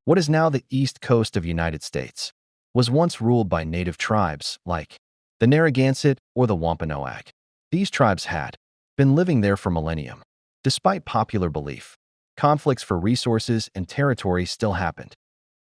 What is now the east coast of United States, was once ruled by native tribes like the Narragansett or the Wampanoag. These tribes had been living there for millennium. Despite popular belief, conflicts for resources and territory still happened.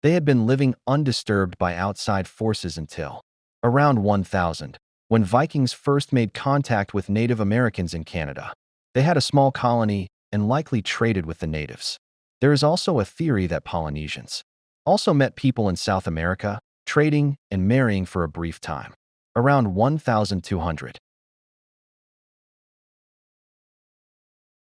They had been living undisturbed by outside forces until around 1000, when Vikings first made contact with Native Americans in Canada. They had a small colony and likely traded with the natives. There is also a theory that Polynesians also met people in South America, trading and marrying for a brief time, around 1200.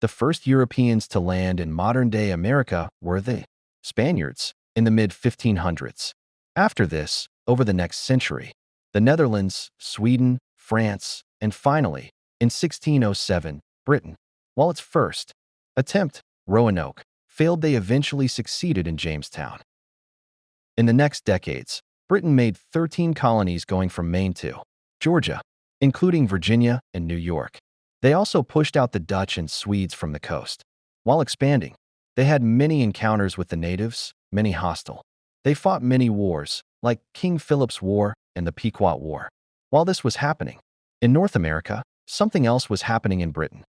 The first Europeans to land in modern-day America were the Spaniards in the mid-1500s. After this, over the next century, the Netherlands, Sweden, France, and finally, in 1607, Britain. While its first attempt, Roanoke, failed, they eventually succeeded in Jamestown. In the next decades, Britain made 13 colonies going from Maine to Georgia, including Virginia and New York. They also pushed out the Dutch and Swedes from the coast. While expanding, they had many encounters with the natives, many hostile. They fought many wars, like King Philip's War and the Pequot War. While this was happening in North America, something else was happening in Britain.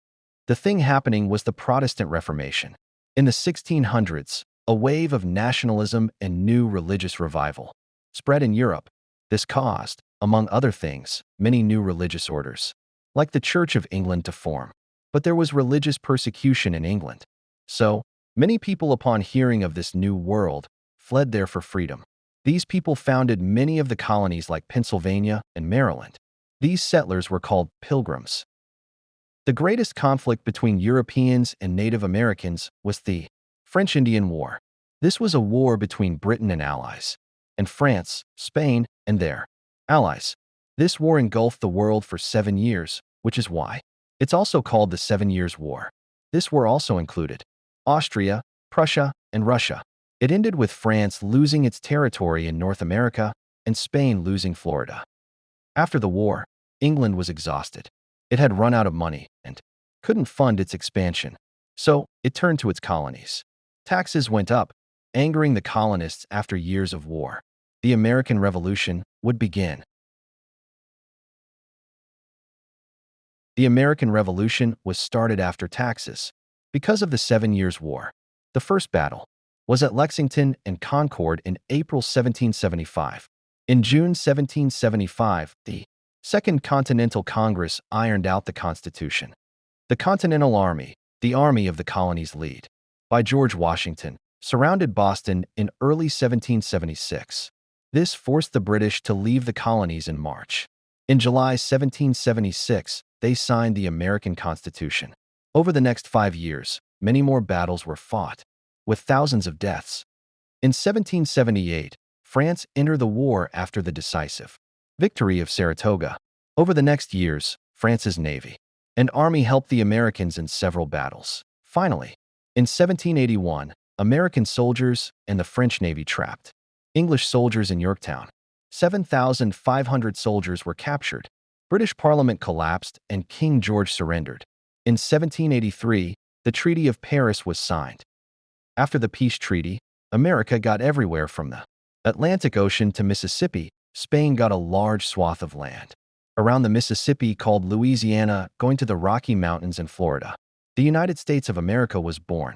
The thing happening was the Protestant Reformation. In the 1600s, a wave of nationalism and new religious revival spread in Europe. This caused, among other things, many new religious orders, like the Church of England, to form. But there was religious persecution in England. So, many people, upon hearing of this new world, fled there for freedom. These people founded many of the colonies like Pennsylvania and Maryland. These settlers were called Pilgrims. The greatest conflict between Europeans and Native Americans was the French-Indian War. This was a war between Britain and allies, and France, Spain, and their allies. This war engulfed the world for 7 years, which is why it's also called the 7 Years' War. This war also included Austria, Prussia, and Russia. It ended with France losing its territory in North America and Spain losing Florida. After the war, England was exhausted. It had run out of money and couldn't fund its expansion, so it turned to its colonies. Taxes went up, angering the colonists. After years of war, the American Revolution would begin. The American Revolution was started after taxes because of the 7 Years' War. The first battle was at Lexington and Concord in April 1775. In June 1775, the Second Continental Congress ironed out the Constitution. The Continental Army, the Army of the Colonies led by George Washington, surrounded Boston in early 1776. This forced the British to leave the colonies in March. In July 1776, they signed the American Constitution. Over the next 5 years, many more battles were fought, with thousands of deaths. In 1778, France entered the war after the decisive victory of Saratoga. Over the next years, France's navy and army helped the Americans in several battles. Finally, in 1781, American soldiers and the French Navy trapped English soldiers in Yorktown. 7,500 soldiers were captured. British Parliament collapsed and King George surrendered. In 1783, the Treaty of Paris was signed. After the peace treaty, America got everywhere from the Atlantic Ocean to Mississippi. Spain got a large swath of land around the Mississippi called Louisiana, going to the Rocky Mountains in Florida. The United States of America was born.